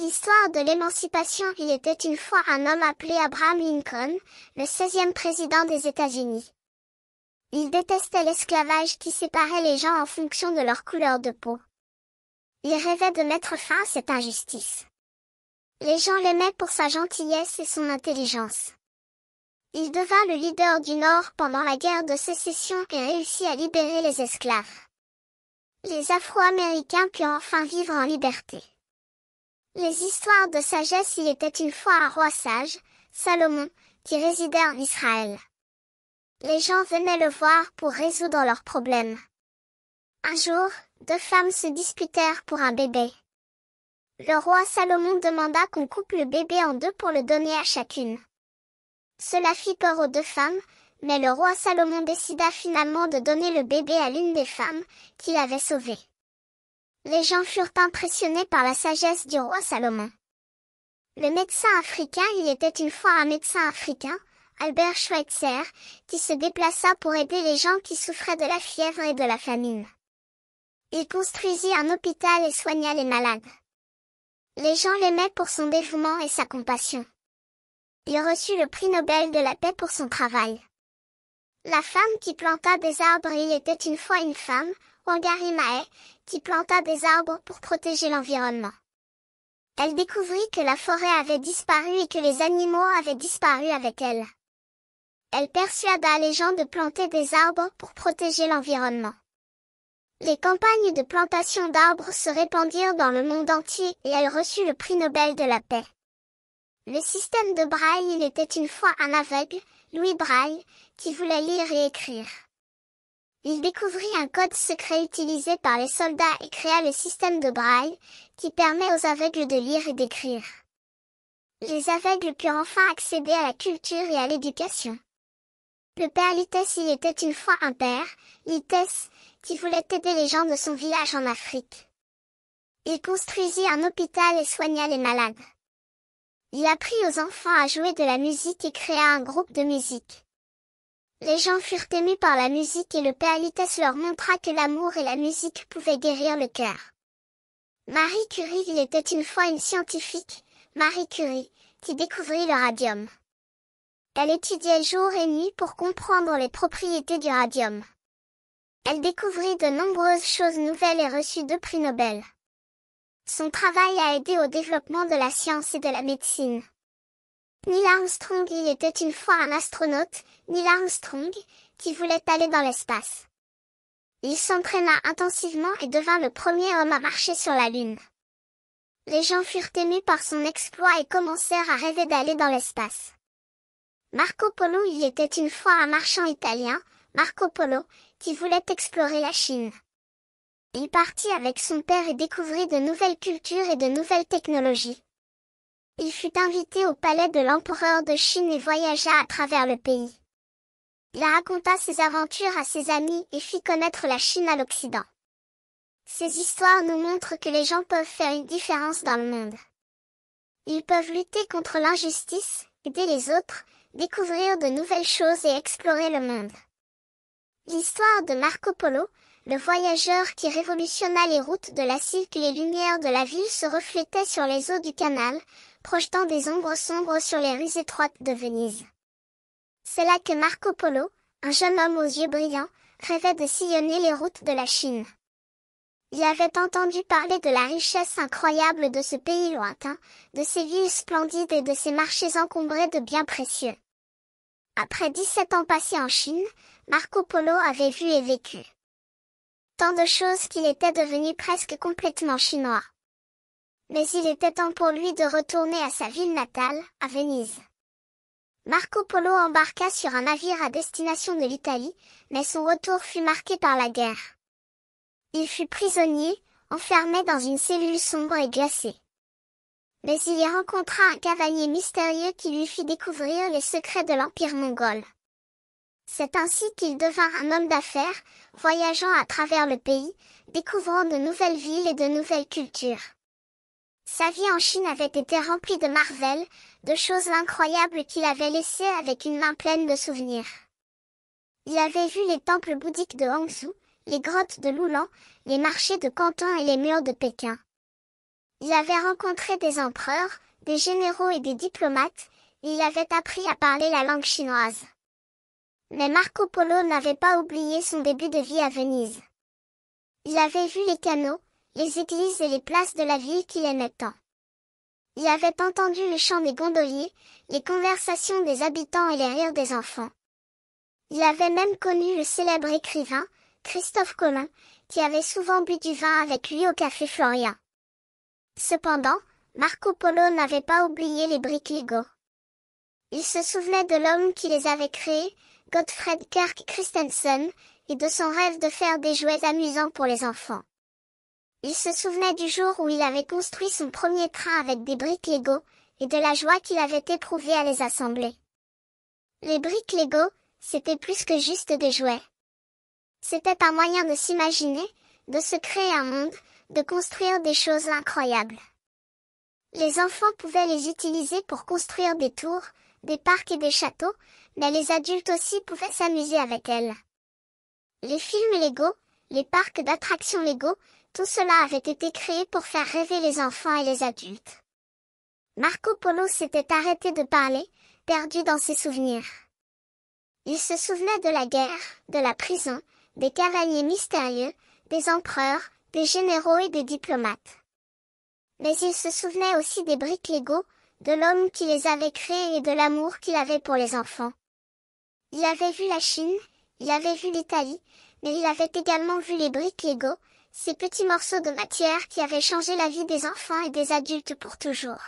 L'histoire de l'émancipation. Il était une fois un homme appelé Abraham Lincoln, le 16e président des États-Unis. Il détestait l'esclavage qui séparait les gens en fonction de leur couleur de peau. Il rêvait de mettre fin à cette injustice. Les gens l'aimaient pour sa gentillesse et son intelligence. Il devint le leader du Nord pendant la guerre de sécession et réussit à libérer les esclaves. Les Afro-Américains purent enfin vivre en liberté. Les histoires de sagesse. Il était une fois un roi sage, Salomon, qui résidait en Israël. Les gens venaient le voir pour résoudre leurs problèmes. Un jour, deux femmes se disputèrent pour un bébé. Le roi Salomon demanda qu'on coupe le bébé en deux pour le donner à chacune. Cela fit peur aux deux femmes, mais le roi Salomon décida finalement de donner le bébé à l'une des femmes, qu'il avait sauvée. Les gens furent impressionnés par la sagesse du roi Salomon. Le médecin africain. Il était une fois un médecin africain, Albert Schweitzer, qui se déplaça pour aider les gens qui souffraient de la fièvre et de la famine. Il construisit un hôpital et soigna les malades. Les gens l'aimaient pour son dévouement et sa compassion. Il reçut le prix Nobel de la paix pour son travail. La femme qui planta des arbres. Il était une fois une femme, Wangari Maathai, qui planta des arbres pour protéger l'environnement. Elle découvrit que la forêt avait disparu et que les animaux avaient disparu avec elle. Elle persuada les gens de planter des arbres pour protéger l'environnement. Les campagnes de plantation d'arbres se répandirent dans le monde entier et elle reçut le prix Nobel de la paix. Le système de Braille. Il était une fois un aveugle, Louis Braille, qui voulait lire et écrire. Il découvrit un code secret utilisé par les soldats et créa le système de Braille, qui permet aux aveugles de lire et d'écrire. Les aveugles purent enfin accéder à la culture et à l'éducation. Le père Litès. Il était une fois un père, Litès, qui voulait aider les gens de son village en Afrique. Il construisit un hôpital et soigna les malades. Il apprit aux enfants à jouer de la musique et créa un groupe de musique. Les gens furent émus par la musique et le père Litès leur montra que l'amour et la musique pouvaient guérir le cœur. Marie Curie. Il était une fois une scientifique, Marie Curie, qui découvrit le radium. Elle étudiait jour et nuit pour comprendre les propriétés du radium. Elle découvrit de nombreuses choses nouvelles et reçut 2 prix Nobel. Son travail a aidé au développement de la science et de la médecine. Neil Armstrong. Il était une fois un astronaute, Neil Armstrong, qui voulait aller dans l'espace. Il s'entraîna intensivement et devint le premier homme à marcher sur la Lune. Les gens furent émus par son exploit et commencèrent à rêver d'aller dans l'espace. Marco Polo. Il était une fois un marchand italien, Marco Polo, qui voulait explorer la Chine. Il partit avec son père et découvrit de nouvelles cultures et de nouvelles technologies. Il fut invité au palais de l'empereur de Chine et voyagea à travers le pays. Il raconta ses aventures à ses amis et fit connaître la Chine à l'Occident. Ces histoires nous montrent que les gens peuvent faire une différence dans le monde. Ils peuvent lutter contre l'injustice, aider les autres, découvrir de nouvelles choses et explorer le monde. L'histoire de Marco Polo, le voyageur qui révolutionna les routes de la Silk. Les lumières de la ville se reflétaient sur les eaux du canal, projetant des ombres sombres sur les rues étroites de Venise. C'est là que Marco Polo, un jeune homme aux yeux brillants, rêvait de sillonner les routes de la Chine. Il avait entendu parler de la richesse incroyable de ce pays lointain, de ses villes splendides et de ses marchés encombrés de biens précieux. Après 17 ans passés en Chine, Marco Polo avait vu et vécu tant de choses qu'il était devenu presque complètement chinois. Mais il était temps pour lui de retourner à sa ville natale, à Venise. Marco Polo embarqua sur un navire à destination de l'Italie, mais son retour fut marqué par la guerre. Il fut prisonnier, enfermé dans une cellule sombre et glacée. Mais il y rencontra un cavalier mystérieux qui lui fit découvrir les secrets de l'Empire mongol. C'est ainsi qu'il devint un homme d'affaires, voyageant à travers le pays, découvrant de nouvelles villes et de nouvelles cultures. Sa vie en Chine avait été remplie de marvels, de choses incroyables qu'il avait laissées avec une main pleine de souvenirs. Il avait vu les temples bouddhiques de Hangzhou, les grottes de Lulan, les marchés de Canton et les murs de Pékin. Il avait rencontré des empereurs, des généraux et des diplomates, et il avait appris à parler la langue chinoise. Mais Marco Polo n'avait pas oublié son début de vie à Venise. Il avait vu les canaux, les églises et les places de la ville qu'il aimait tant. Il avait entendu le chant des gondoliers, les conversations des habitants et les rires des enfants. Il avait même connu le célèbre écrivain, Christophe Colomb, qui avait souvent bu du vin avec lui au café Florian. Cependant, Marco Polo n'avait pas oublié les briques Lego. Il se souvenait de l'homme qui les avait créés, Gottfried Kirk Christensen, et de son rêve de faire des jouets amusants pour les enfants. Il se souvenait du jour où il avait construit son premier train avec des briques Lego, et de la joie qu'il avait éprouvée à les assembler. Les briques Lego, c'était plus que juste des jouets. C'était un moyen de s'imaginer, de se créer un monde, de construire des choses incroyables. Les enfants pouvaient les utiliser pour construire des tours, des parcs et des châteaux, mais les adultes aussi pouvaient s'amuser avec elles. Les films Lego, les parcs d'attractions Lego, tout cela avait été créé pour faire rêver les enfants et les adultes. Marco Polo s'était arrêté de parler, perdu dans ses souvenirs. Il se souvenait de la guerre, de la prison, des cavaliers mystérieux, des empereurs, des généraux et des diplomates. Mais il se souvenait aussi des briques Lego, de l'homme qui les avait créées et de l'amour qu'il avait pour les enfants. Il avait vu la Chine, il avait vu l'Italie, mais il avait également vu les briques Lego, ces petits morceaux de matière qui avaient changé la vie des enfants et des adultes pour toujours.